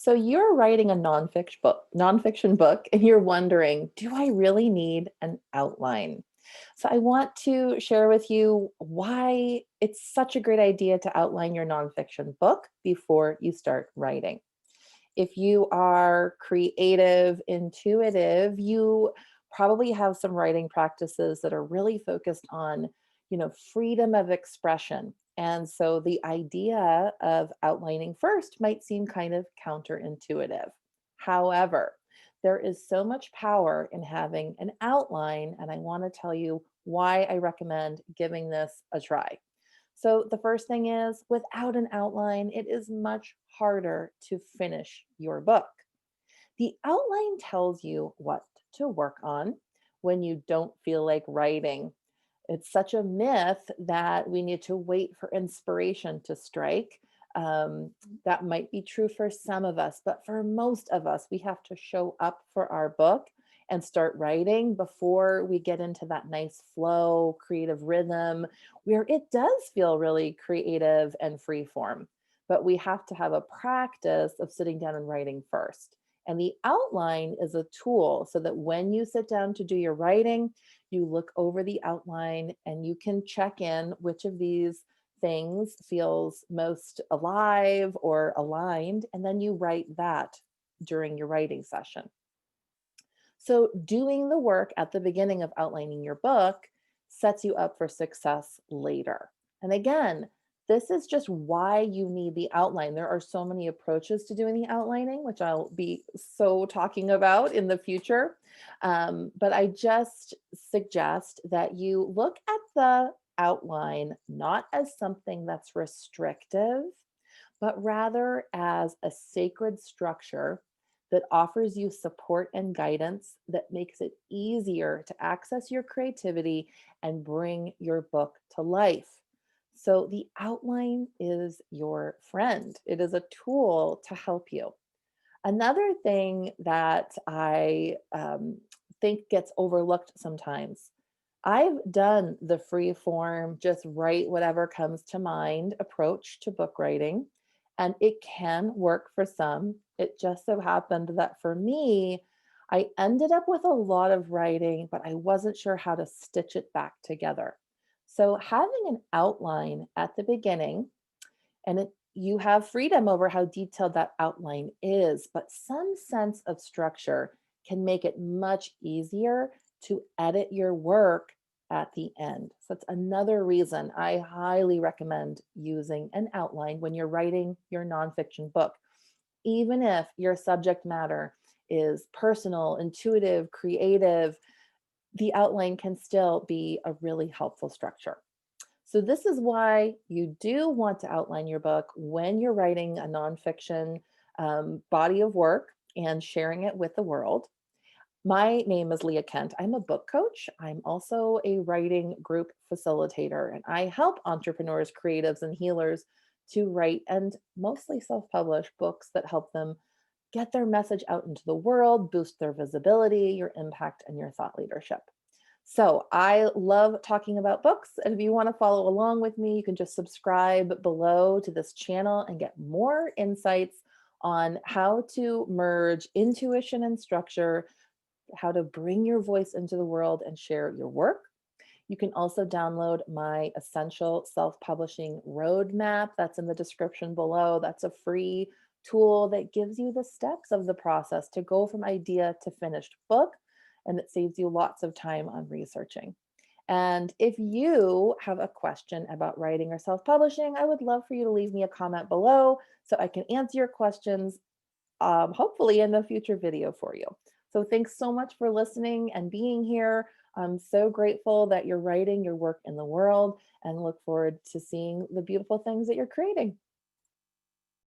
So you're writing a nonfiction book, and you're wondering, do I really need an outline? So I want to share with you why it's such a great idea to outline your nonfiction book before you start writing. If you are creative, intuitive, you probably have some writing practices that are really focused on, freedom of expression. And so the idea of outlining first might seem kind of counterintuitive. However, there is so much power in having an outline, and I want to tell you why I recommend giving this a try. So, the first thing is without an outline, it is much harder to finish your book. The outline tells you what to work on when you don't feel like writing. It's such a myth that we need to wait for inspiration to strike. That might be true for some of us, but for most of us, we have to show up for our book and start writing before we get into that nice flow, creative rhythm where it does feel really creative and free form. But we have to have a practice of sitting down and writing first. And the outline is a tool so that when you sit down to do your writing, you look over the outline and you can check in which of these things feels most alive or aligned, and then you write that during your writing session. So, doing the work at the beginning of outlining your book sets you up for success later. And again, this is just why you need the outline. There are so many approaches to doing the outlining, which I'll be so talking about in the future. But I just suggest that you look at the outline not as something that's restrictive, but rather as a sacred structure that offers you support and guidance that makes it easier to access your creativity and bring your book to life. So, the outline is your friend, it is a tool to help you. Another thing that I think gets overlooked sometimes. I've done the free form, just write whatever comes to mind approach to book writing, and it can work for some. It just so happened that for me, I ended up with a lot of writing, but I wasn't sure how to stitch it back together. So, having an outline at the beginning, and you have freedom over how detailed that outline is, but some sense of structure can make it much easier to edit your work at the end. So that's another reason I highly recommend using an outline when you're writing your nonfiction book. Even if your subject matter is personal, intuitive, creative, the outline can still be a really helpful structure. So, this is why you do want to outline your book when you're writing a nonfiction body of work and sharing it with the world. My name is Leah Kent. I'm a book coach. I'm also a writing group facilitator, and I help entrepreneurs, creatives, and healers to write and mostly self publish books that help them get their message out into the world, boost their visibility, your impact, and your thought leadership. So I love talking about books. And if you want to follow along with me, you can just subscribe below to this channel and get more insights on how to merge intuition and structure, how to bring your voice into the world and share your work. You can also download my essential self publishing roadmap that's in the description below. That's a free tool that gives you the steps of the process to go from idea to finished book, and it saves you lots of time on researching. And if you have a question about writing or self publishing, I would love for you to leave me a comment below so I can answer your questions, hopefully in a future video for you. So thanks so much for listening and being here. I'm so grateful that you're writing your work in the world and look forward to seeing the beautiful things that you're creating.